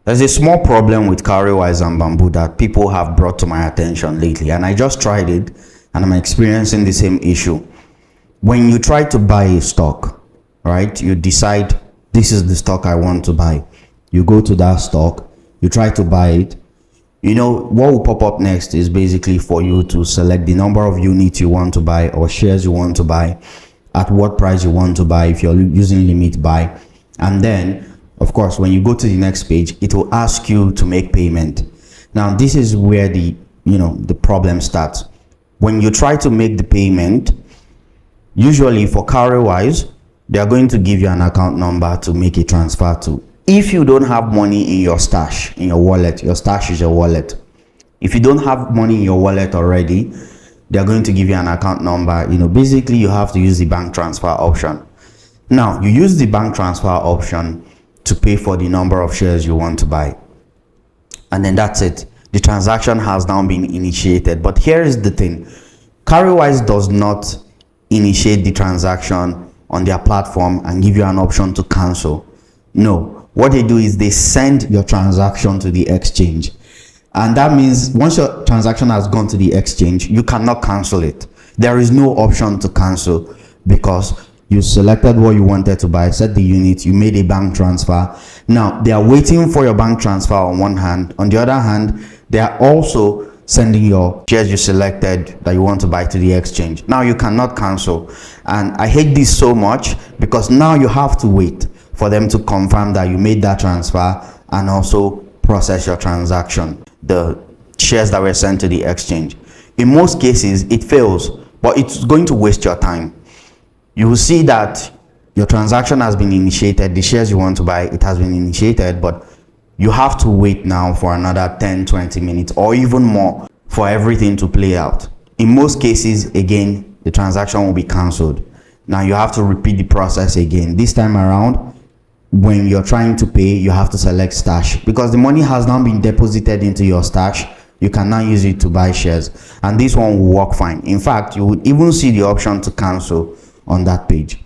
There's a small problem with Cowrywise and Bamboo that people have brought to my attention lately, and I just tried it and I'm experiencing the same issue. When you try to buy a stock, right, you decide this is the stock I want to buy. You go to that stock, you try to buy it. You know, what will pop up next is basically for you to select the number of units you want to buy or shares you want to buy, at what price you want to buy if you're using limit buy. And then, of course, when you go to the next page, it will ask you to make payment. Now, this is where the problem starts. When you try to make the payment, usually for Cowrywise, they are going to give you an account number to make a transfer to. If you don't have money in your stash, in your wallet, your stash is your wallet. If you don't have money in your wallet already, they are going to give you an account number. Basically, you have to use the bank transfer option. Now, you use the bank transfer option to pay for the number of shares you want to buy. And then that's it. The transaction has now been initiated. But here is the thing. Cowrywise does not initiate the transaction on their platform and give you an option to cancel. No. What they do is they send your transaction to the exchange. And that means once your transaction has gone to the exchange, you cannot cancel it. There is no option to cancel because you selected what you wanted to buy, set the unit, you made a bank transfer. Now, they are waiting for your bank transfer on one hand. On the other hand, they are also sending your shares you selected that you want to buy to the exchange. Now, you cannot cancel. And I hate this so much because now you have to wait for them to confirm that you made that transfer and also process your transaction, the shares that were sent to the exchange. In most cases, it fails, but it's going to waste your time. You will see that your transaction has been initiated, the shares you want to buy, it has been initiated, but you have to wait now for another 10-20 minutes or even more for everything to play out. In most cases, again, the transaction will be cancelled. Now you have to repeat the process again. This time around, when you're trying to pay, you have to select stash because the money has now been deposited into your stash. You can now use it to buy shares, and this one will work fine. In fact, you would even see the option to cancel on that page.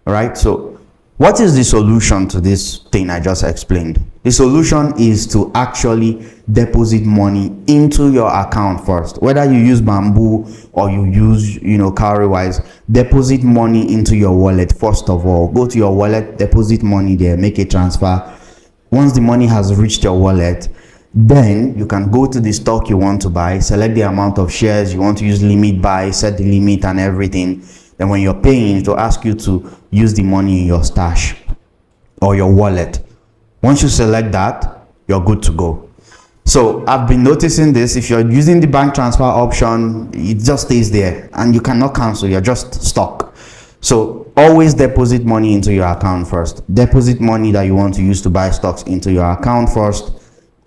All right, so what is the solution to this thing I just explained? The solution is to actually deposit money into your account first. Whether you use Bamboo or you use Cowrywise, deposit money into your wallet first of all. Go to your wallet, deposit money there, make a transfer. Once the money has reached your wallet, then you can go to the stock you want to buy, select the amount of shares you want to use, limit buy, set the limit and everything. Then when you're paying, it will ask you to use the money in your stash or your wallet. Once you select that, you're good to go. So I've been noticing this. If you're using the bank transfer option, it just stays there and you cannot cancel. You're just stuck. So always deposit money into your account first. Deposit money that you want to use to buy stocks into your account first,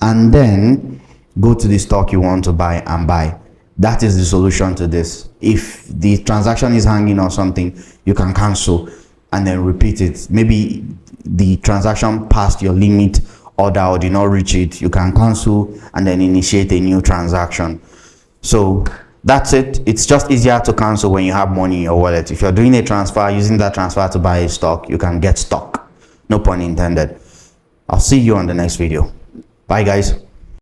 and then go to the stock you want to buy and buy. That is the solution to this. If the transaction is hanging or something, you can cancel and then repeat it. Maybe the transaction passed your limit order or did not reach it. You can cancel and then initiate a new transaction. So that's it. It's just easier to cancel when you have money in your wallet. If you're doing a transfer, using that transfer to buy a stock, you can get stuck. No pun intended. I'll see you on the next video. Bye, guys.